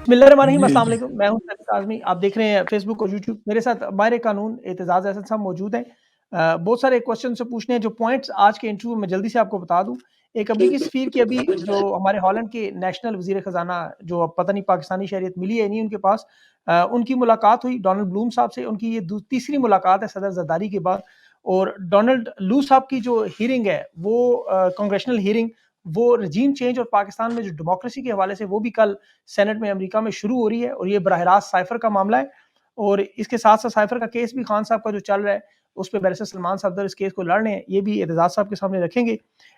بسم اللہ الرحمن الرحیم، جی السلام جی علیکم. میں ہوں سعید اعظمی. آپ دیکھ رہے ہیں فیس بک اور یوٹیوب. میرے ساتھ ماہر قانون اعتزاز احسن صاحب موجود ہیں. بہت سارے کوشچن سے پوچھنے ہیں. جو پوائنٹس آج کے انٹرویو میں جلدی سے آپ کو بتا دوں. ایک امریکی سفیر کی ابھی جو ہمارے ہالینڈ کے نیشنل وزیر خزانہ جو اب پتہ نہیں پاکستانی شہریت ملی ہے نہیں ان کے پاس، ان کی ملاقات ہوئی ڈونلڈ بلوم صاحب سے. ان کی یہ تیسری ملاقات ہے صدر زرداری کے بعد. اور ڈونلڈ لو صاحب کی جو ہیرنگ ہے وہ کانگریشنل ہیرنگ، وہ رجیم چینج اور پاکستان میں جو ڈیموکریسی کے حوالے سے، وہ بھی کل سینٹ میں امریکہ میں شروع ہو رہی ہے. اور یہ براہ راست سائفر کا معاملہ ہے. اور اس کے ساتھ ساتھ سائفر کا کیس بھی خان صاحب کا جو چل رہا ہے اس پہ بیرسٹر سلمان صفدر اس کیس کو لڑ رہے ہیں. یہ بھی اعتزاز صاحب کے سامنے رکھیں گے.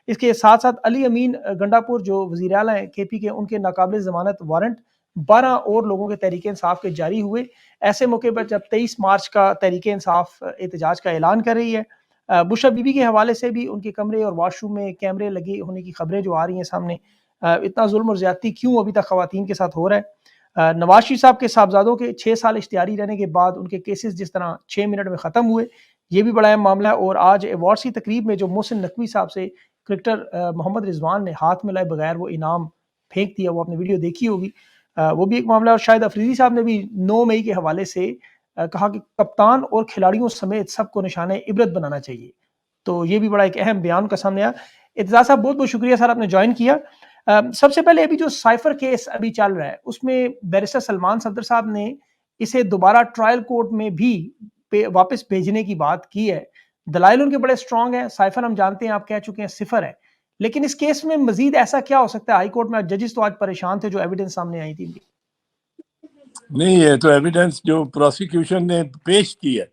اس کے ساتھ ساتھ علی امین گنڈاپور جو وزیر اعلیٰ ہیں کے پی کے، ان کے ناقابل ضمانت وارنٹ 12 اور لوگوں کے تحریک انصاف کے جاری ہوئے. ایسے موقع پر جب 23 مارچ کا تحریک انصاف احتجاج کا اعلان کر رہی ہے. بشرا بی بی کے حوالے سے بھی ان کے کمرے اور واش روم میں کیمرے لگے ہونے کی خبریں جو آ رہی ہیں سامنے. اتنا ظلم اور زیادتی کیوں ابھی تک خواتین کے ساتھ ہو رہا ہے؟ نواز شریف صاحب کے صاحبزادوں کے 6 سال اشتہاری رہنے کے بعد ان کے کیسز جس طرح 6 منٹ میں ختم ہوئے، یہ بھی بڑا اہم معاملہ ہے. اور آج ایوارڈز کی تقریب میں جو محسن نقوی صاحب سے کرکٹر محمد رضوان نے ہاتھ ملائے بغیر وہ انعام پھینک دیا، وہ آپ نے ویڈیو دیکھی ہوگی. وہ بھی ایک معاملہ ہے. اور شاہد افریدی صاحب نے بھی 9 مئی کے حوالے سے کہا کہ کپتان اور کھلاڑیوں سمیت سب کو نشانہ عبرت بنانا چاہیے. تو یہ بھی بڑا ایک اہم بیان کا سامنے آیا. اعتزاز صاحب بہت بہت شکریہ سر آپ نے جوائن کیا. سب سے پہلے ابھی جو سائفر کیس ابھی چل رہا ہے اس میں بیرسٹر سلمان صفدر صاحب نے اسے دوبارہ ٹرائل کورٹ میں بھی واپس بھیجنے کی بات کی ہے. دلائل ان کے بڑے سٹرونگ ہیں. سائفر ہم جانتے ہیں، آپ کہہ چکے ہیں صفر ہے. لیکن اس کیس میں مزید ایسا کیا ہو سکتا ہے؟ ہائی کورٹ میں ججز تو آج پریشان تھے جو ایویڈنس سامنے آئی تھی. نہیں، یہ تو ایویڈنس جو پروسیکیوشن نے پیش کی ہے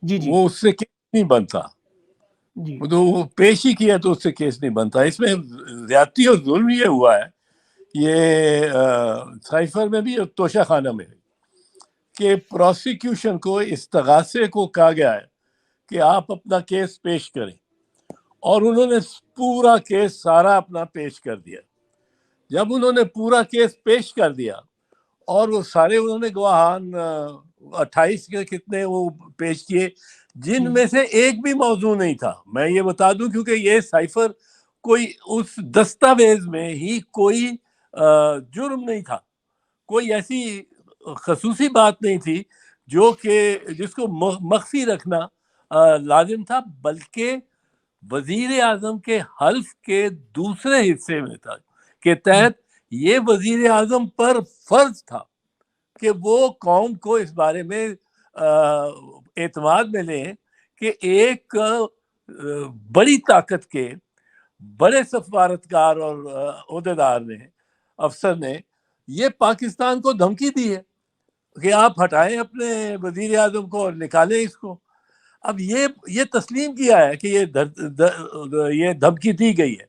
جی جی وہ اس سے کیس نہیں بنتا. جی وہ تو وہ پیش ہی کیا تو اس سے کیس نہیں بنتا. اس میں زیادتی اور ظلم یہ ہوا ہے، یہ سائفر میں بھی اور توشہ خانہ میں بھی، کہ پروسیکیوشن کو استغاثے کو کہا گیا ہے کہ آپ اپنا کیس پیش کریں، اور انہوں نے پورا کیس سارا اپنا پیش کر دیا. جب انہوں نے پورا کیس پیش کر دیا اور وہ سارے انہوں نے گواہان 28 کے کتنے وہ پیش کیے، جن میں سے ایک بھی موضوع نہیں تھا. میں یہ بتا دوں کیونکہ یہ سائفر کوئی اس دستاویز میں ہی کوئی جرم نہیں تھا، کوئی ایسی خصوصی بات نہیں تھی جو کہ جس کو مخفی رکھنا لازم تھا، بلکہ وزیر اعظم کے حلف کے دوسرے حصے میں تھا کے تحت یہ وزیر اعظم پر فرض تھا کہ وہ قوم کو اس بارے میں اعتماد میں لیں کہ ایک بڑی طاقت کے بڑے سفارتکار اور عہدیدار نے، افسر نے یہ پاکستان کو دھمکی دی ہے کہ آپ ہٹائیں اپنے وزیر اعظم کو اور نکالیں اس کو. اب یہ تسلیم کیا ہے کہ یہ دھمکی دی گئی ہے.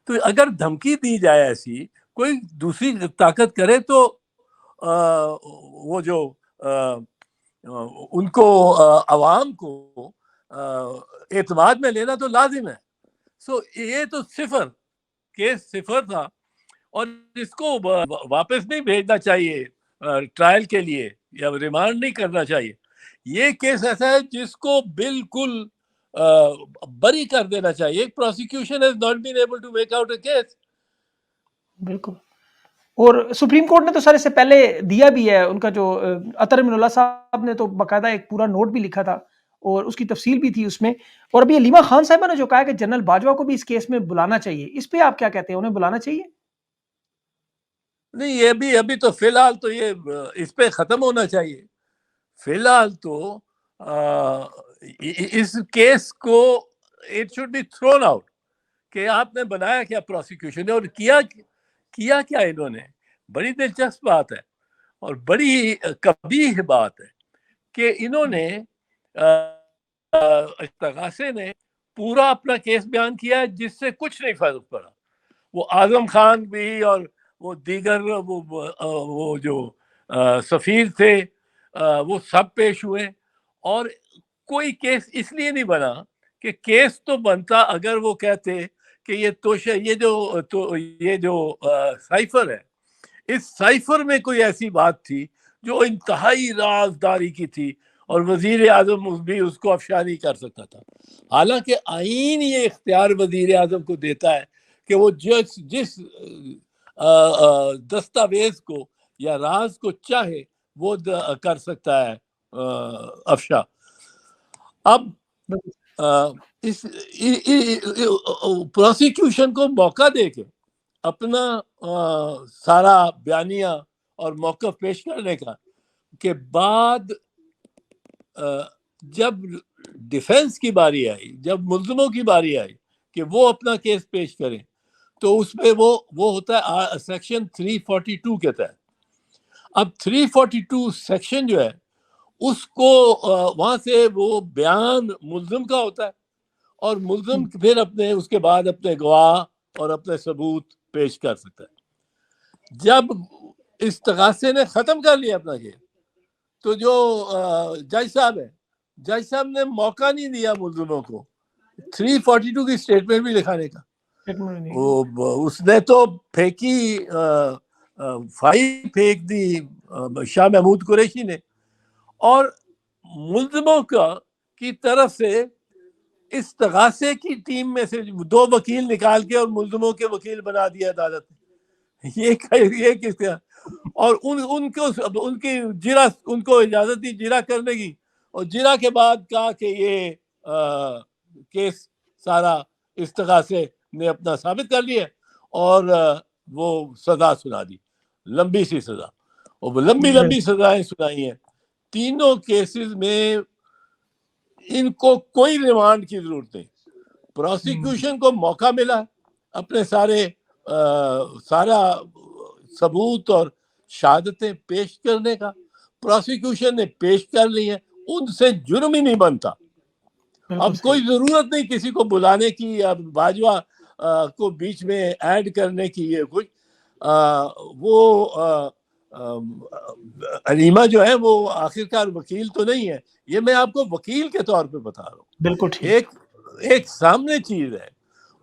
تو اگر دھمکی دی جائے ایسی کوئی دوسری طاقت کرے تو وہ جو ان کو عوام کو اعتماد میں لینا تو لازم ہے. سو یہ تو کیس صفر تھا، اور اس کو واپس نہیں بھیجنا چاہیے ٹرائل کے لیے یا ریمانڈ نہیں کرنا چاہیے. یہ کیس ایسا ہے جس کو بالکل بری کر دینا چاہیے. Prosecution has not been able to make out a case. بالکل. اور سپریم کورٹ نے تو سر اس سے پہلے دیا بھی ہے. ان کا جو عطر من اللہ صاحب نے تو باقاعدہ ایک پورا نوٹ بھی لکھا تھا اور اس کی تفصیل بھی تھی اس میں. اور ابھی علیمہ خان صاحبہ نے جو کہا کہ جنرل باجوہ کو بھی اس کیس میں بلانا چاہیے، اس پہ آپ کیا کہتے ہیں؟ انہیں بلانا چاہیے؟ نہیں، یہ ابھی تو فی الحال تو یہ اس پہ ختم ہونا چاہیے. فی الحال تو اس کیس کو it should be thrown out کہ آپ نے بنایا کیا پروسیکیوشن نے اور کیا کیا انہوں نے. بڑی دلچسپ بات ہے اور بڑی قبیح بات ہے کہ انہوں نے استغاثے نے پورا اپنا کیس بیان کیا ہے جس سے کچھ نہیں فرق پڑا. وہ اعظم خان بھی اور وہ دیگر وہ جو سفیر تھے وہ سب پیش ہوئے، اور کوئی کیس اس لیے نہیں بنا کہ کیس تو بنتا اگر وہ کہتے کہ یہ جو سائفر ہے، اس سائفر میں کوئی ایسی بات تھی جو انتہائی رازداری کی تھی اور وزیر اعظم بھی اس کو افشا نہیں کر سکتا تھا. حالانکہ آئین یہ اختیار وزیر اعظم کو دیتا ہے کہ وہ جس دستاویز کو یا راز کو چاہے وہ کر سکتا ہے افشا. اب اس پروسیکیوشن کو موقع دے کے اپنا سارا بیانیہ اور موقف پیش کرنے کا کے بعد جب ڈیفنس کی باری آئی، جب ملزموں کی باری آئی کہ وہ اپنا کیس پیش کریں، تو اس میں وہ ہوتا ہے سیکشن 342 کے تحت. اب 342 سیکشن جو ہے اس کو وہاں سے وہ بیان ملزم کا ہوتا ہے، اور ملزم پھر اپنے اس کے بعد اپنے گواہ اور اپنے ثبوت پیش کر سکتا ہے. جب استغاثے نے ختم کر لیا اپنا کیس، تو جو جج صاحب ہے، جج صاحب نے موقع نہیں دیا ملزموں کو 342 کی اسٹیٹمنٹ بھی لکھانے کا. اس نے تو پھینکی فائل پھینک دی شاہ محمود قریشی نے، اور ملزموں کی طرف سے استغاثے کی ٹیم میں سے 2 وکیل نکال کے اور ملزموں کے وکیل بنا دیا عدالت نے. یہ کس طرح؟ اور ان کی جرا، ان کو اجازت دی جرا کرنے کی، اور جرا کے بعد کہا کہ یہ کیس سارا استغاثے نے اپنا ثابت کر لیا، اور وہ سزا سنا دی، لمبی سی سزا، اور لمبی سزائیں سنائی ہیں. تینوں کیسز میں ان کو کوئی ریمانڈ کی ضرورت نہیں. پروسیکیوشن کو موقع ملا اپنے سارا ثبوت اور شہادتیں پیش کرنے کا. پروسیکیوشن نے پیش کر لی ہیں، ان سے جرم ہی نہیں بنتا. اب کوئی ضرورت نہیں کسی کو بلانے کی، اب باجوہ کو بیچ میں ایڈ کرنے کی. یہ کچھ وہ علیمہ جو ہے وہ آخرکار وکیل تو نہیں ہے. یہ میں آپ کو وکیل کے طور پہ بتا رہا ہوں. بالکل ایک سامنے چیز ہے،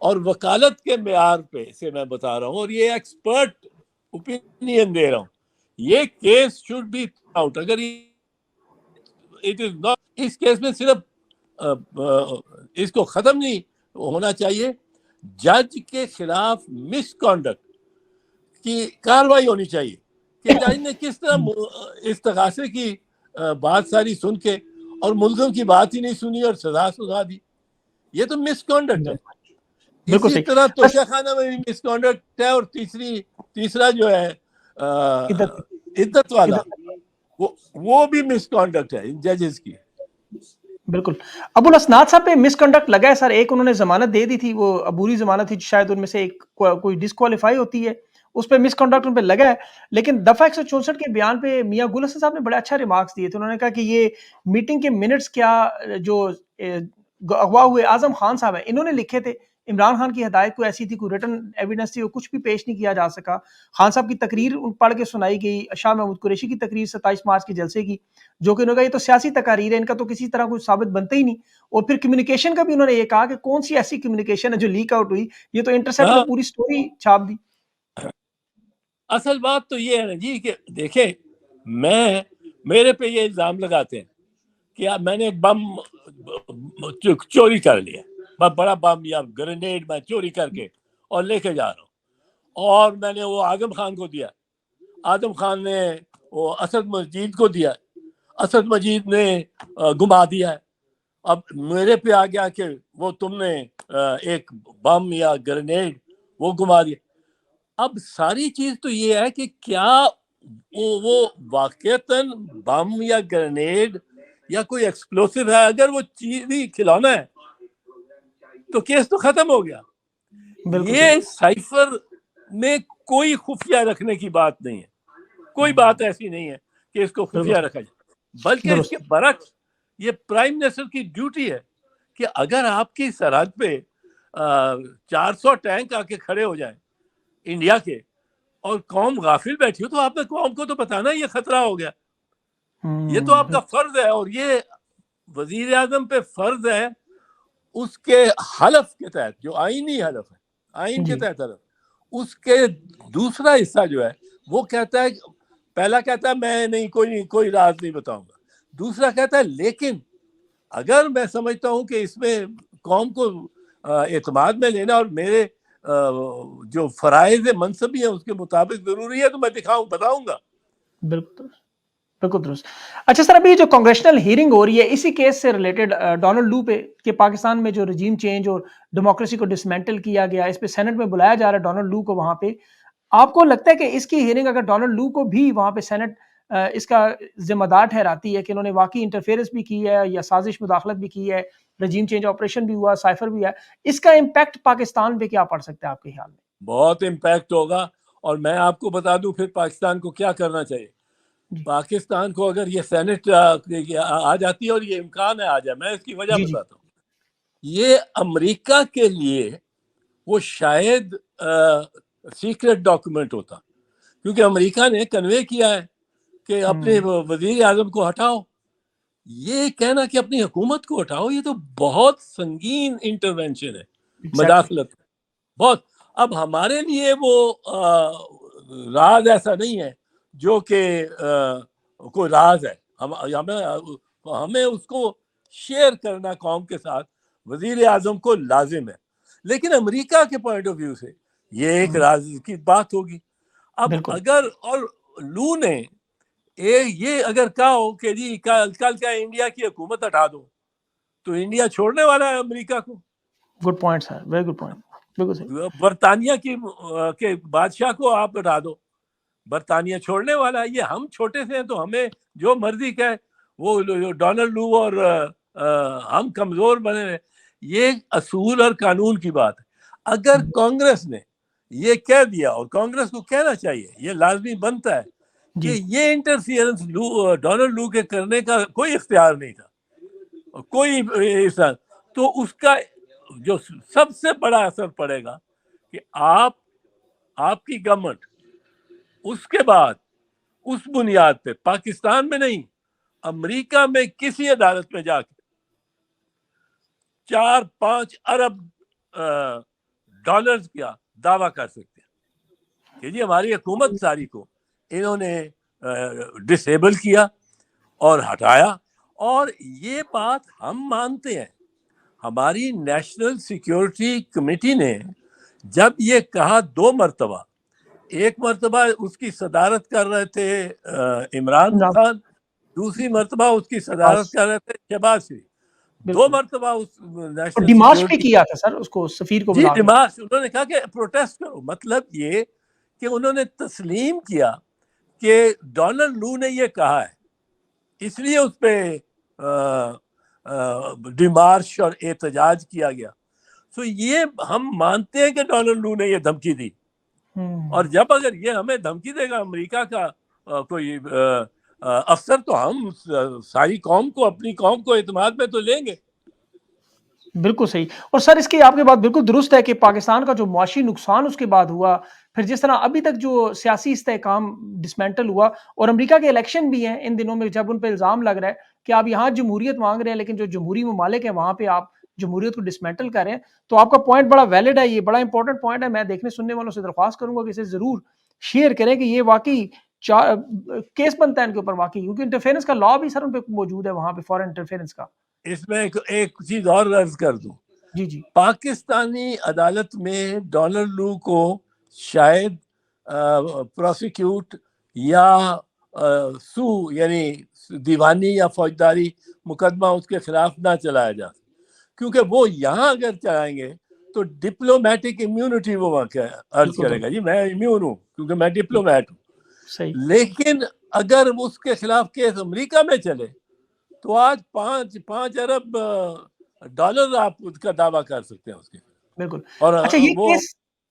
اور وکالت کے معیار پہ سے میں بتا رہا ہوں، اور یہ ایکسپرٹ اوپینین دے رہا ہوں. یہ کیس شوڈ بی آؤٹ. اگر اٹ از ناٹ، اس کیس میں صرف اس کو ختم نہیں ہونا چاہیے، جج کے خلاف مس کانڈکٹ کی کاروائی ہونی چاہیے کہ جج نے کس طرح استغاثے کی بات ساری سن کے اور ملزم کی بات ہی نہیں سنی اور سزا سنا دی. یہ تو مس کانڈکٹ ہے. اسی طرح توشہ خانہ میں بھی مس کانڈکٹ ہے، اور تیسرا جو ہے عدت والا، وہ بھی مس کانڈکٹ ہے ججز کی. بالکل. ابو الاسناد صاحب پہ مس کنڈکٹ لگا ہے سر. ایک انہوں نے ضمانت دے دی تھی، وہ عبوری ضمانت تھی، شاید ان میں سے ایک کوئی ڈسکوالیفائی ہوتی ہے، اس پہ مس کنڈکٹ ان پہ لگا ہے. لیکن دفعہ 164 کے بیان پہ میاں گل حسن صاحب نے بڑے اچھا ریمارکس دیے تھے. انہوں نے کہا کہ یہ میٹنگ کے منٹس کیا جو اغوا ہوئے اعظم خان صاحب ہیں انہوں نے لکھے تھے. عمران خان کی ہدایت کوئی ایسی تھی، کوئی ریٹن ایویڈنس تھی، وہ کچھ بھی پیش نہیں کیا جا سکا. خان صاحب کی تقریر پڑھ کے سنائی گئی، شاہ محمود قریشی کی تقریر 27 مارچ کے جلسے کی، جو کہ انہوں نے کہا یہ تو سیاسی تقاریر ہے، ان کا تو کسی طرح کوئی ثابت بنتا ہی نہیں. اور پھر کمیونیکیشن کا بھی انہوں نے یہ کہا کہ کون سی ایسی کمیونیکیشن ہے جو لیک آؤٹ ہوئی، یہ تو انٹرسیپٹ نے پوری سٹوری چھاپ دی. اصل بات تو یہ ہے نا جی کہ دیکھیں، میرے پہ یہ الزام لگاتے ہیں کہ میں نے ایک بم چوری کر لیا، بڑا بم یا گرینیڈ میں چوری کر کے اور لے کے جا رہا ہوں، اور میں نے وہ اعظم خان کو دیا، اعظم خان نے وہ اسد مجید کو دیا، اسد مجید نے گما دیا ہے. اب میرے پہ آ گیا کہ وہ تم نے ایک بم یا گرینیڈ وہ گما دیا. اب ساری چیز تو یہ ہے کہ کیا وہ واقعتاً بم یا گرینیڈ یا کوئی ایکسپلوسیو ہے. اگر وہ چیز ہی کھلونا ہے تو کیس تو ختم ہو گیا. یہ سائفر میں کوئی خفیہ رکھنے کی بات نہیں ہے، کوئی بات ایسی نہیں ہے کہ اس کو خفیہ رکھا جائے، بلکہ اس کے برعکس یہ پرائم منسٹر کی ڈیوٹی ہے کہ اگر آپ کی سرحد پہ 400 ٹینک آ کے کھڑے ہو جائیں انڈیا کے، اور قوم غافل بیٹھی ہو، تو آپ نے قوم کو تو بتانا یہ خطرہ ہو گیا. یہ تو آپ کا فرض ہے، اور یہ وزیر اعظم پہ فرض ہے اس کے حلف کے تحت، جو آئینی حلف ہے، آئین کے تحت حلف، اس کے دوسرا حصہ جو ہے وہ کہتا ہے، پہلا کہتا ہے میں نہیں کوئی راز نہیں بتاؤں گا، دوسرا کہتا ہے لیکن اگر میں سمجھتا ہوں کہ اس میں قوم کو اعتماد میں لینا اور میرے جو فرائض منصبی ہیں اس کے مطابق ضروری ہے تو میں بتاؤں گا. بالکل بالکل درست. اچھا سر, ابھی جو کانگریشنل ہیئرنگ ہو رہی ہے اسی کیس سے ریلیٹڈ ڈونلڈ لو پہ کہ پاکستان میں جو رجیم چینج اور ڈیموکریسی کو ڈسمینٹل کیا گیا, اس پہ سینٹ میں بلایا جا رہا ہے ڈونلڈ لو کو وہاں پہ, آپ کو لگتا ہے کہ اس کی ہیئرنگ اگر ڈونلڈ لو کو بھی وہاں پہ سینٹ اس کا ذمہ دار ٹھہراتی ہے کہ انہوں نے واقعی انٹرفیئرنس بھی کی ہے یا سازش مداخلت بھی کی ہے, رجیم چینج آپریشن بھی ہوا, سائفر بھی ہے, اس کا امپیکٹ پاکستان پہ کیا پڑ سکتا ہے آپ کے خیال میں؟ بہت امپیکٹ ہوگا, اور میں آپ کو بتا دوں پھر پاکستان کو کیا کرنا چاہیے. جی پاکستان کو اگر یہ سینٹ آ جاتی ہے, اور یہ امکان ہے آ جائے, میں اس کی وجہ جی جی بتاتا ہوں. یہ امریکہ کے لیے وہ شاید سیکرٹ ڈاکومنٹ ہوتا, کیونکہ امریکہ نے کنوے کیا ہے کہ اپنے وزیر اعظم کو ہٹاؤ. یہ کہنا کہ اپنی حکومت کو ہٹاؤ, یہ تو بہت سنگین انٹرونشن ہے, مداخلت بہت. اب ہمارے لیے وہ راز ایسا نہیں ہے جو کہ کوئی راز ہے, ہمیں اس کو شیئر کرنا قوم کے ساتھ وزیر اعظم کو لازم ہے, لیکن امریکہ کے پوائنٹ آف ویو سے یہ ایک راز کی بات ہوگی. اب بالکل اگر اور لو نے یہ اگر کہا ہو کہ جی کل کیا انڈیا کی حکومت ہٹا دو, تو انڈیا چھوڑنے والا ہے امریکہ کو. گڈ پوائنٹ سر, ویری گڈ پوائنٹ, بالکل صحیح. برطانیہ کے بادشاہ کو آپ ہٹا دو, برطانیہ چھوڑنے والا ہے. یہ ہم چھوٹے سے ہیں تو ہمیں جو مرضی کہے, وہ ڈونلڈ لو اور ہم کمزور بنے رہے. یہ اصول اور قانون کی بات ہے. اگر کانگریس نے یہ کہہ دیا, اور کانگریس کو کہنا چاہیے, یہ لازمی بنتا ہے کہ یہ انٹرفیئرنس ڈونلڈ لو کے کرنے کا کوئی اختیار نہیں تھا, کوئی ایسا, تو اس کا جو سب سے بڑا اثر پڑے گا کہ آپ کی گورنمنٹ اس کے بعد اس بنیاد پہ پاکستان میں نہیں, امریکہ میں کسی عدالت میں جا کے 4-5 ارب ڈالرز کا دعویٰ کر سکتے ہیں کہ جی ہماری حکومت ساری کو انہوں نے ڈسیبل کیا اور ہٹایا. اور یہ بات ہم مانتے ہیں. ہماری نیشنل سیکیورٹی کمیٹی نے جب یہ کہا 2 مرتبہ, ایک مرتبہ اس کی صدارت کر رہے تھے عمران خان, دوسری مرتبہ اس کی صدارت کر رہے تھے شہباز شریف, 2 مرتبہ اس نیشنل ڈیمارچ بھی سیکیورٹی, کیا تھا سر اس کو, سفیر کو جی بلا کے. ڈیمارچ, انہوں نے کہا کہ پروٹیسٹ کرو. مطلب یہ کہ انہوں نے تسلیم کیا کہ ڈونلڈ لو نے یہ کہا ہے, اس لیے اس پہ ڈیمارچ اور احتجاج کیا گیا. سو یہ ہم مانتے ہیں کہ ڈونلڈ لو نے یہ دھمکی دی, اور جب اگر یہ ہمیں دھمکی دے گا امریکہ کا کوئی افسر, تو ہم ساری قوم کو, اپنی قوم کو اعتماد میں تو لیں گے. بالکل صحیح. اور سر اس کی آپ کی بات بالکل درست ہے کہ پاکستان کا جو معاشی نقصان اس کے بعد ہوا, پھر جس طرح ابھی تک جو سیاسی استحکام ڈسمینٹل ہوا, اور امریکہ کے الیکشن بھی ہیں ان دنوں میں, جب ان پہ الزام لگ رہا ہے کہ آپ یہاں جمہوریت مانگ رہے ہیں لیکن جو جمہوری ممالک ہیں وہاں پہ آپ جمہوریت کو ڈسمینٹل کر رہے ہیں. تو آپ کا پوائنٹ بڑا ویلڈ ہے, یہ بڑا امپورٹنٹ پوائنٹ ہے. میں دیکھنے سننے والوں سے درخواست کروں گا کہ اسے ضرور شیئر کریں کہ یہ واقعی کیس بنتا ہے ان کے اوپر واقعی, کیونکہ انٹرفیئرنس کا لا بھی سر ان پہ موجود ہے وہاں پہ, فارن انٹرفیئرنس کا. اس میں ایک چیز اور عرض کر دوں, جی جی پاکستانی عدالت میں ڈونلڈ لو کو شاید پروسیکیوٹ یا سو یعنی دیوانی یا فوجداری مقدمہ اس کے خلاف نہ چلایا جا, کیونکہ وہ یہاں اگر چلائیں گے تو ڈپلومیٹک امیونٹی وہ وہاں عرض کرے گا, جی میں امیون ہوں کیونکہ میں ڈپلومیٹ ہوں. صحیح. لیکن اگر اس کے خلاف کیس امریکہ میں چلے تو آج 5 ارب ڈالر آپ اس کا دعویٰ کر سکتے ہیں اس کے. بالکل. اور اچھا یہ وہ کیس,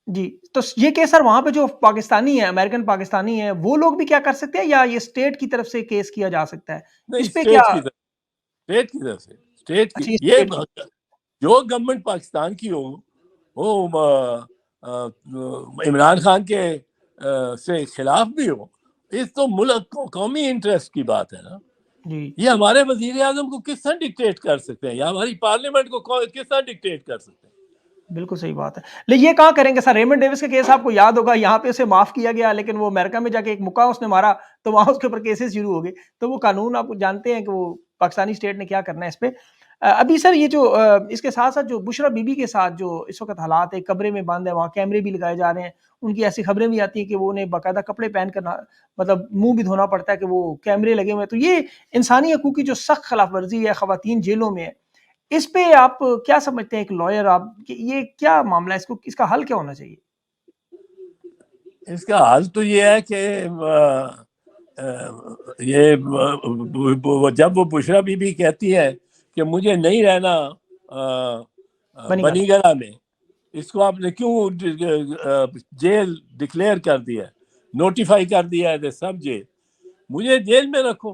جی تو یہ کیس سر وہاں پہ جو پاکستانی ہیں, امریکن پاکستانی ہیں, وہ لوگ بھی کیا کر سکتے ہیں, یا یہ اسٹیٹ کی طرف سے کیس کیا جا سکتا ہے نہیں, اس پہ کیا؟ اسٹیٹ کی طرف سے, اسٹیٹ کی, اچھا یہ اسٹیٹ کی. جو گورنمنٹ پاکستان کی ہو وہ عمران خان کے سے خلاف بھی ہو, اس تو ملک قومی انٹرسٹ کی بات ہے نا. جی یہ ہمارے وزیر اعظم کو کس طرح ڈکٹیٹ کر سکتے ہیں, یا ہماری پارلیمنٹ کو کس طرح ڈکٹیٹ کر سکتے ہیں؟ بالکل صحیح بات ہے. لیکن یہ کہاں کریں گے سر, ریمنڈ ڈیوس کا کیس آپ کو یاد ہوگا, یہاں پہ اسے معاف کیا گیا لیکن وہ امریکہ میں جا کے ایک مکہ اس نے مارا تو وہاں اس کے اوپر کیسز شروع ہو گئے. تو وہ قانون آپ جانتے ہیں کہ وہ پاکستانی اسٹیٹ نے کیا کرنا ہے اس پہ. ابھی سر یہ جو اس کے ساتھ ساتھ جو بشرا بی بی کے ساتھ جو اس وقت حالات ہے، کمرے میں بند ہے، وہاں کیمرے بھی لگائے جا رہے ہیں، ان کی ایسی خبریں بھی آتی ہیں کہ وہ انہیں باقاعدہ کپڑے پہن کر مطلب منہ بھی دھونا پڑتا ہے کہ وہ کیمرے لگے ہوئے ہیں، تو یہ انسانی حقوق کی جو سخت خلاف ورزی ہے، خواتین جیلوں میں ہے، اس پہ آپ کیا سمجھتے ہیں ایک لائر آپ کہ یہ کیا معاملہ ہے، اس کا حل کیا ہونا چاہیے؟ اس کا حل تو یہ ہے کہ یہ جب وہ بشرا بی بی کہتی ہے کہ مجھے نہیں رہنا بنی بنی گلا میں، اس کو آپ نے کیوں جیل ڈکلیئر کر دیا، نوٹیفائی کر دیا ہے سب جیل، مجھے جیل میں رکھو،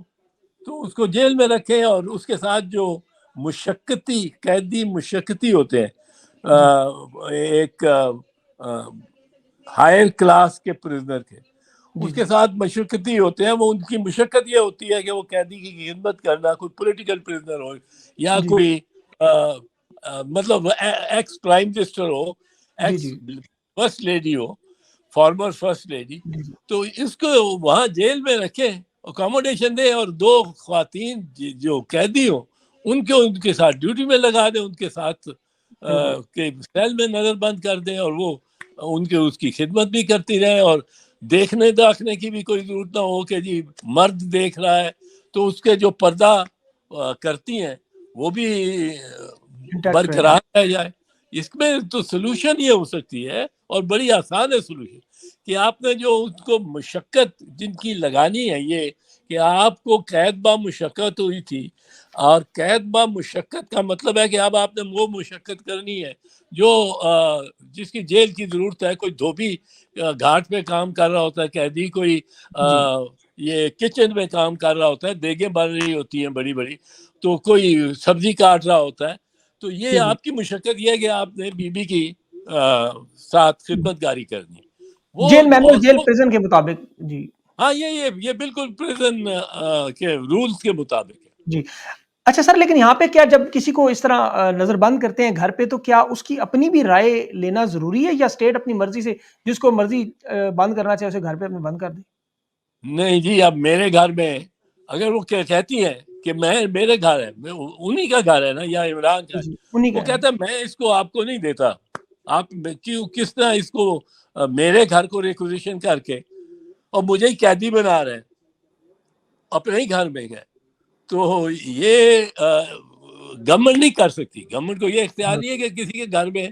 تو اس کو جیل میں رکھیں، اور اس کے ساتھ جو مشقتی قیدی مشقتی ہوتے ہیں جی ایک ہائر کلاس کے پرزنر کے، جی اس جی کے ساتھ مشقتی ہوتے ہیں، وہ ان کی مشقت یہ ہوتی ہے کہ وہ قیدی کی خدمت کرنا، کوئی پولیٹیکل پرزنر ہو یا جی کوئی مطلب ایکس پرائم منسٹر ہو، جی ایکس جی فرسٹ لیڈی ہو، فارمر فرسٹ لیڈی، جی جی تو اس کو وہاں جیل میں رکھے، اکاموڈیشن دے، اور دو خواتین جو قیدی ہوں ان کے ساتھ ڈیوٹی میں لگا دیں، ان کے ساتھ بالکل کہ سیل میں نظر بند کر دیں، اور وہ اس کی خدمت بھی کرتی رہے، اور دیکھنے داخنے کی بھی کوئی ضرورت نہ ہو کہ جی مرد دیکھ رہا ہے، تو اس کے جو پردہ کرتی ہیں وہ بھی انٹیکٹ رہے برقرار رہ جائے۔ اس میں تو سلوشن یہ ہو سکتی ہے، اور بڑی آسان ہے سلوشن، کہ آپ نے جو اس کو مشقت جن کی لگانی ہے، یہ کہ آپ کو قید با مشقت ہوئی تھی، اور قید با مشقت کا مطلب ہے کہ اب آپ نے وہ مشقت کرنی ہے جو جس کی جیل کی ضرورت ہے۔ کوئی دھوبی گھاٹ پہ کام کر رہا ہوتا ہے قیدی، کوئی جی یہ کچن میں کام کر رہا ہوتا ہے، دیگیں بن رہی ہوتی ہیں بڑی بڑی، تو کوئی سبزی کاٹ رہا ہوتا ہے، تو یہ جی جی آپ کی مشقت یہ ہے کہ آپ نے بی بی کی ساتھ خدمت گاری کرنی، جیل مینول، اور جیل وہ پریزن کے مطابق جی ہاں یہ بالکل پریزن کے رولز کے مطابق ہے۔ جی اچھا سر، لیکن یہاں پہ کیا جب کسی کو اس طرح نظر بند کرتے ہیں گھر پہ، تو کیا اس کی اپنی بھی رائے لینا ضروری ہے، یا اسٹیٹ اپنی مرضی سے جس کو مرضی بند کرنا چاہے اسے گھر پہ اپنے بند کر دے؟ نہیں جی، اب میرے گھر میں اگر وہ کہتی ہیں کہ میرے گھر ہے، انہی کا گھر ہے نا، یا عمران کا جی ہے، جی انہی وہ کا ہے۔ کہتا ہے میں اس کو آپ کو نہیں دیتا، آپ کس طرح اس کو میرے گھر کو ریکوزیشن کر کے اور مجھے ہی قیدی بنا رہے ہیں اپنے ہی گھر میں گئے، تو یہ گورنمنٹ نہیں کر سکتی۔ گورنمنٹ کو یہ اختیار نہیں ہے کہ کسی کے گھر میں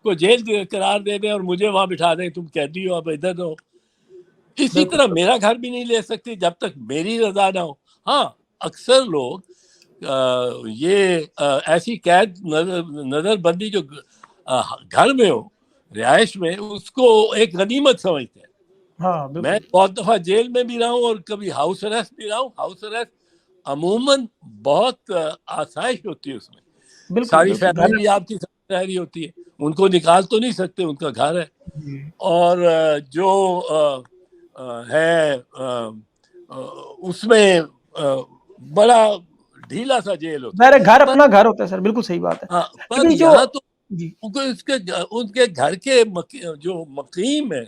کو جیل قرار دے دیں اور مجھے وہاں بٹھا دیں، تم قیدی ہو اب ادھر ہو۔ اسی بالکل طرح میرا گھر بھی نہیں لے سکتی جب تک میری رضا نہ ہو۔ ہاں، اکثر لوگ یہ ایسی قید نظر بندی جو گھر میں ہو، رہائش میں، اس کو ایک غنیمت سمجھتے ہیں۔ ہاں میں بالکل بہت دفعہ جیل میں بھی رہا ہوں اور کبھی ہاؤس اریسٹ بھی رہا ہوں۔ ہاؤس اریسٹ عموماً بہت آسائش ہوتی ہے، اس میں بالکل ساری بالکل فیملی گھر بھی آپ کی ساتھ رہ رہی ہوتی ہے، ان کو نکال تو نہیں سکتے، ان کا گھر ہے۔ جی اور جو ہے اس میں بڑا ڈھیلا سا جیل ہوتا ظاہر ہے گھر ہے، اپنا گھر ہوتا ہے سر، بالکل صحیح بات ہے۔ پر ابھی جو یہاں تو جی ان کے گھر کے جو مقیم ہیں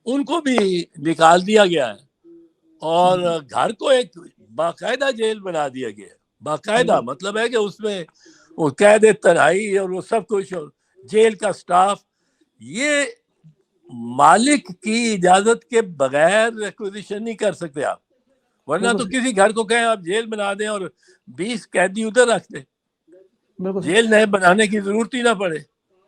ان کو بھی نکال دیا گیا ہے، اور گھر کو ایک باقاعدہ جیل بنا دیا گیا ہے۔ باقاعدہ بالکل مطلب ہے کہ اس میں وہ قید تنہائی اور وہ سب کچھ، اور جیل کا سٹاف، یہ مالک کی اجازت کے بغیر ریکوزیشن نہیں کر سکتے آپ، ورنہ بالکل تو صحیح، کسی گھر کو کہیں آپ جیل بنا دیں اور 20 قیدی ادھر رکھ دیں، بالکل صحیح، جیل نئے بنانے کی ضرورت ہی نہ پڑے۔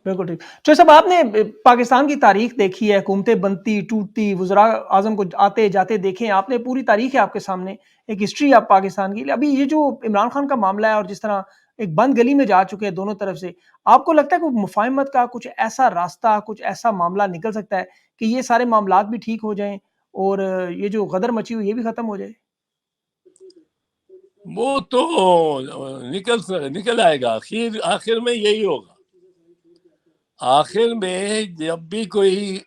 بالکل ٹھیک۔ چوہے صاحب، آپ نے پاکستان کی تاریخ دیکھی ہے، حکومتیں بنتی ٹوٹتی، وزراء اعظم کو آتے جاتے دیکھیں، آپ نے پوری تاریخ ہے آپ کے سامنے، ایک ہسٹری آپ پاکستان کی۔ ابھی یہ جو عمران خان کا معاملہ ہے اور جس طرح ایک بند گلی میں جا چکے ہیں دونوں طرف سے، آپ کو لگتا ہے کہ مفاہمت کا کچھ ایسا راستہ، کچھ ایسا معاملہ نکل سکتا ہے کہ یہ سارے معاملات بھی ٹھیک ہو جائیں اور یہ جو غدر مچی ہوئی یہ بھی ختم ہو جائے؟ وہ تو نکل آئے گا، آخر میں یہی ہوگا۔ آخر میں جب بھی کوئی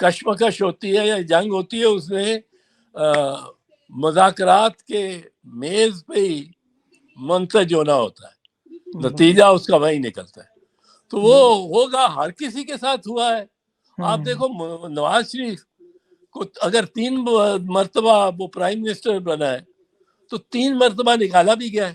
کشمکش ہوتی ہے یا جنگ ہوتی ہے، اس میں مذاکرات کے میز پہ ہی منتج ہونا ہوتا ہے، بالکل نتیجہ اس کا وہی نکلتا ہے۔ تو وہ بالکل ہوگا، ہر کسی کے ساتھ ہوا ہے۔ آپ دیکھو نواز شریف کو اگر 3 مرتبہ وہ پرائم منسٹر بنا ہے تو 3 مرتبہ نکالا بھی گیا ہے،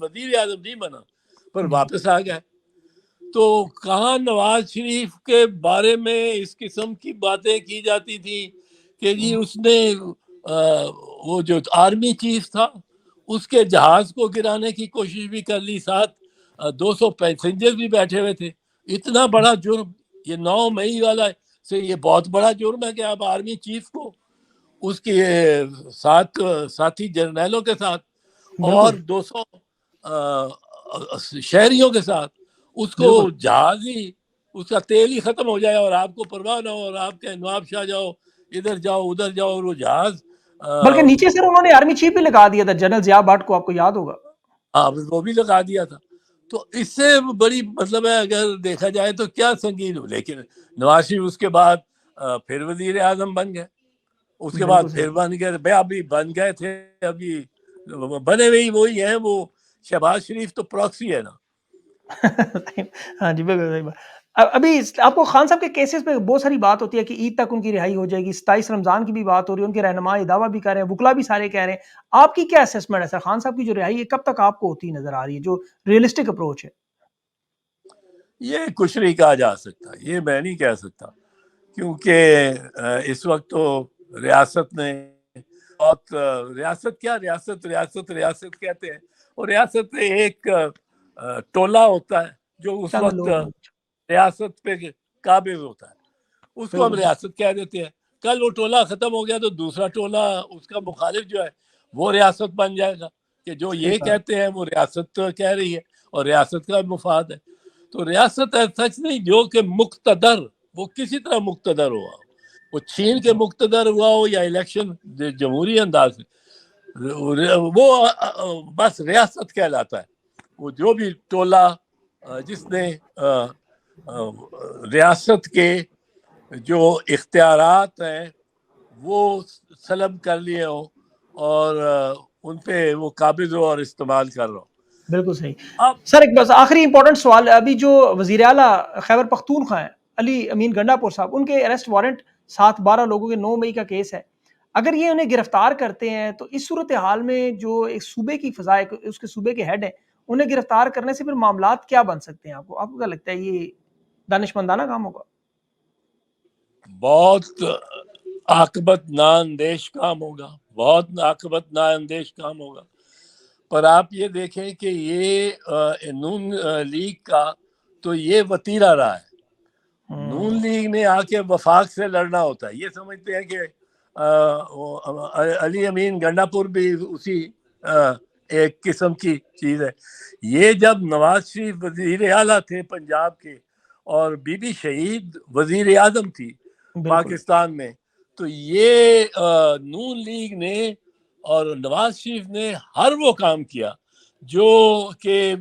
وزیر اعظم نہیں بنا پر جی. واپس آ گیا. تو کہاں نواز شریف کے بارے میں اس قسم کی باتیں کی جاتی تھی کہ جی اس نے وہ جو آرمی چیف تھا اس کے جہاز کو گرانے کی کوشش بھی کر لی, ساتھ 200 پیسنجر بھی بیٹھے ہوئے تھے. اتنا بڑا جرم, یہ 9 مئی والا سے یہ بہت بڑا جرم ہے کہ آپ آرمی چیف کو اس کے ساتھی جرنیلوں کے ساتھ اور بالکل 200 شہریوں کے ساتھ اس کو بالکل جہاز ہی اس کا تیل ہی ختم ہو جائے اور آپ کو پرواہ نہ ہو اور آپ کے نواب شاہ جاؤ ادھر جاؤ ادھر جاؤ اور وہ جہاز بلکہ نیچے سر انہوں نے آرمی چیف بھی لگا دیا تھا, جنرل ضیاء بھٹ کو, آپ کو یاد ہوگا. وہ بھی لگا دیا تھا. تو اس سے بڑی مطلب ہے اگر دیکھا جائے تو کیا سنگین ہو. لیکن نواز شریف اس کے بعد پھر وزیر اعظم بن گئے, اس کے بعد بالکل پھر صحیح. بن گئے. بھائی ابھی بن گئے تھے, ابھی بنے ہوئی وہی ہیں. وہ شہباز شریف تو پراکسی ہے نا. ہاں جی بالکل صحیح بات. ابھی آپ کو خان صاحب کے کیسز پہ بہت ساری بات ہوتی ہے کہ عید تک ان کی رہائی ہو جائے گی, 27 رمضان کی بھی بات ہو رہی ہے, ان کے رہنما یہ دعویٰ بھی کر رہے ہیں, وکلا بھی سارے کہہ رہے ہیں. آپ کی کیا اسسمنٹ ہے سر, خان صاحب کی جو رہائی ہے کب تک آپ کو ہوتی نظر آ رہی ہے, جو ریئلسٹک اپروچ ہے؟ یہ کچھ نہیں کہا جا سکتا, یہ میں نہیں کہہ سکتا, کیونکہ اس وقت تو ریاست نے بہت ریاست کیا ریاست ریاست ریاست کہتے ہیں, اور ریاست میں ایک ٹولہ ہوتا ہے جو اس چند وقت لوگ ہیں. ریاست پہ قابض ہوتا ہے, اس کو ہم بالکل ریاست کہہ دیتے ہیں. کل وہ ٹولہ ختم ہو گیا تو دوسرا ٹولہ اس کا مخالف جو ہے وہ ریاست بن جائے گا, کہ جو صحیح یہ بات. کہتے ہیں وہ ریاست کہہ رہی ہے اور ریاست کا مفاد ہے. تو ریاست سچ نہیں, جو کہ مقتدر وہ کسی طرح مقتدر ہوا, وہ چھین کے مقتدر ہوا ہو یا الیکشن جمہوری انداز میں, وہ بس ریاست کہلاتا ہے. وہ جو بھی ٹولہ جس نے ریاست کے جو اختیارات ہیں وہ سلب کر لیے ہوں اور ان پہ وہ قابض ہو اور استعمال کر رہا ہوں. بالکل صحیح. اب سر ایک بس آخری امپورٹنٹ سوال, ابھی جو وزیر اعلیٰ خیبر پختونخوا ہیں علی امین گنڈا پور صاحب, ان کے اریسٹ وارنٹ 7-12 لوگوں کے 9 مئی کا کیس ہے. اگر یہ انہیں گرفتار کرتے ہیں تو اس صورتحال میں جو ایک صوبے کی فضا ہے, اس کے صوبے کے ہیڈ ہیں, انہیں گرفتار کرنے سے پھر معاملات کیا بن سکتے ہیں؟ آپ کو کیا لگتا ہے یہ دانشمندانہ کام ہوگا؟ بہت عاقبت نااندیش کام ہوگا, بہت عاقبت نااندیش کام ہوگا. پر آپ یہ دیکھیں کہ یہ نون لیگ کا تو یہ وتیرہ رہا ہے. نون لیگ نے آ کے وفاق سے لڑنا ہوتا ہے. یہ سمجھتے ہیں کہ علی امین گنڈا پور بھی اسی ایک قسم کی چیز ہے. یہ جب نواز شریف وزیر اعلیٰ تھے پنجاب کے اور بی بی شہید وزیر اعظم تھی بالکل پاکستان میں, تو یہ نون لیگ نے اور نواز شریف نے ہر وہ کام کیا جو کہ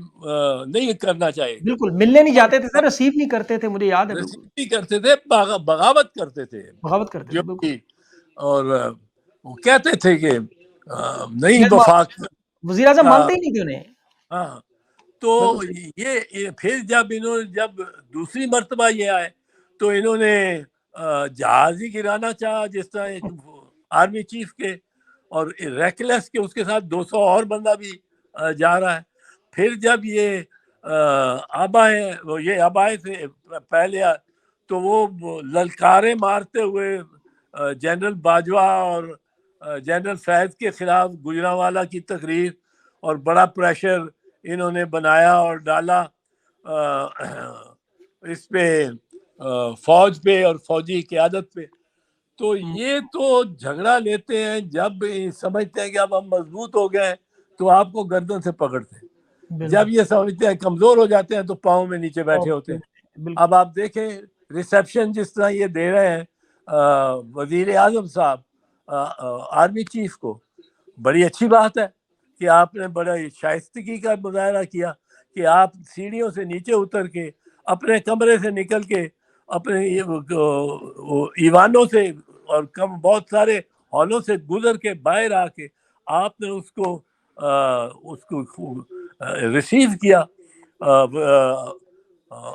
نہیں کرنا چاہیے. بالکل ملنے نہیں جاتے تھے سر, ریسیو نہیں کرتے تھے, مجھے یاد ہے. بالکل رسیدگی کرتے تھے, بغاوت کرتے تھے, بغاوت کرتے تھے. جو بالکل اور وہ کہتے تھے کہ نہیں وفاق وزیر اعظم کا. مانتے ہی نہیں تھے انہیں. ہاں, تو یہ پھر جب دوسری مرتبہ یہ آئے تو انہوں نے جہاز ہی گرانا چاہا جس طرح ایک آرمی چیف کے, اور ریکلیس کے اس کے ساتھ 200 اور بندہ بھی جا رہا ہے. پھر جب یہ اب آئے تھے پہلے, تو وہ للکارے مارتے ہوئے جنرل باجوہ اور جنرل فیض کے خلاف گجرانوالہ کی تقریر, اور بڑا پریشر انہوں نے بنایا اور ڈالا اس پہ فوج پہ اور فوجی قیادت پہ. تو یہ تو جھگڑا لیتے ہیں جب سمجھتے ہیں کہ اب ہم مضبوط ہو گئے تو آپ کو گردن سے پکڑتے ہیں, جب یہ سمجھتے ہیں کمزور ہو جاتے ہیں تو پاؤں میں نیچے بیٹھے ہوتے ہیں. اب آپ دیکھیں ریسیپشن جس طرح یہ دے رہے ہیں وزیر اعظم صاحب آرمی چیف کو, بڑی اچھی بات ہے کہ آپ نے بڑا شائستگی کا مظاہرہ کیا کہ آپ سیڑھیوں سے نیچے اتر کے اپنے کمرے سے نکل کے اپنے ایوانوں سے اور بہت سارے ہالوں سے گزر کے باہر آ کے آپ نے اس کو ریسیو کیا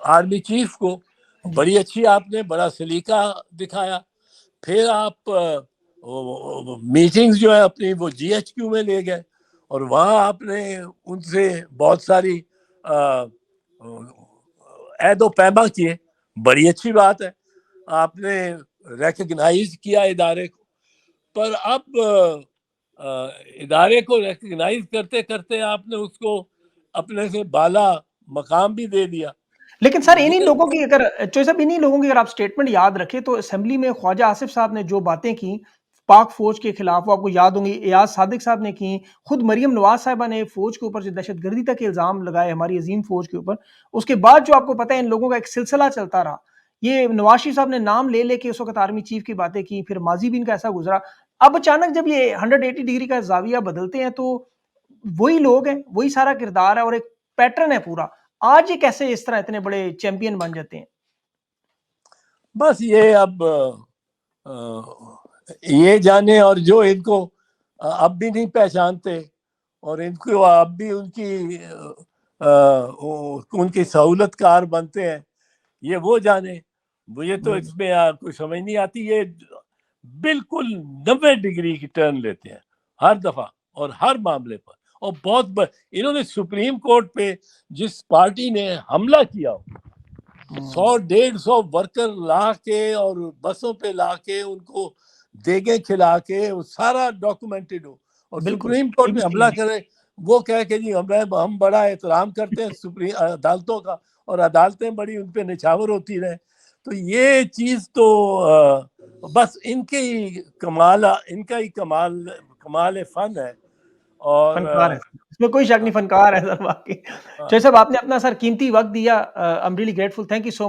آرمی چیف کو. بڑی اچھی آپ نے بڑا سلیقہ دکھایا. پھر آپ میٹنگز جو ہے اپنی وہ جی ایچ کیو میں لے گئے اور وہاں آپ نے ان سے بہت ساری عہد و پیما کیے. بڑی اچھی بات ہے, آپ نے ریکگنائز کیا ادارے کو, پر اب ادارے کو ریکگنائز کرتے کرتے آپ نے اس کو اپنے سے بالا مقام بھی دے دیا. لیکن سر انہی لوگوں کی اگر چوہے صاحب انہی لوگوں کی اگر آپ سٹیٹمنٹ یاد رکھیں تو اسمبلی میں خواجہ آصف صاحب نے جو باتیں کی پاک فوج کے خلاف, وہ آپ کو یاد ہوں گی, ایاز صادق صاحب نے کی, خود مریم نواز صاحبہ نے فوج کے اوپر جو دہشت گردی تک الزام لگائے ہماری عظیم فوج کے اوپر. اس کے بعد جو آپ کو پتہ ہے ان لوگوں کا ایک سلسلہ چلتا رہا, یہ نواز شریف صاحب نے نام لے لے کے اس وقت آرمی چیف کی باتیں کی, پھر ماضی بھی ان کا ایسا گزرا. اب اچانک جب یہ 180 ڈگری کا زاویہ بدلتے ہیں تو وہی لوگ ہیں, وہی سارا کردار ہے اور ایک پیٹرن ہے پورا. آج یہ کیسے اس طرح اتنے بڑے چیمپئن بن جاتے ہیں؟ بس یہ اب یہ جانے, اور جو ان کو اب بھی نہیں پہچانتے اور ان کو اب بھی ان کی سہولت کار بنتے ہیں, یہ وہ جانے. مجھے تو اس میں کوئی سمجھ نہیں آتی. یہ بالکل 90 ڈگری کی ٹرن لیتے ہیں ہر دفعہ اور ہر معاملے پر. اور بہت انہوں نے سپریم کورٹ پہ جس پارٹی نے حملہ کیا 100-150 ورکر لا کے اور بسوں پہ لا کے ان کو دیگیں کھلا کے وہ سارا ڈاکومنٹڈ ہو, اور سپریم کورٹ پہ حملہ کرے, وہ کہہ کہ جی ہم بڑا احترام کرتے ہیں سپریم عدالتوں کا اور عدالتیں بڑی ان پہ نچھاور ہوتی رہے. تو یہ چیز تو بس ان کے ہی کمال فن ہے. اور فنکار ہے, اس میں کوئی شک نہیں, فنکار ہے سر واقعی. چوہے صاحب آپ نے اپنا سر قیمتی وقت دیا, I am really grateful, thank you so much.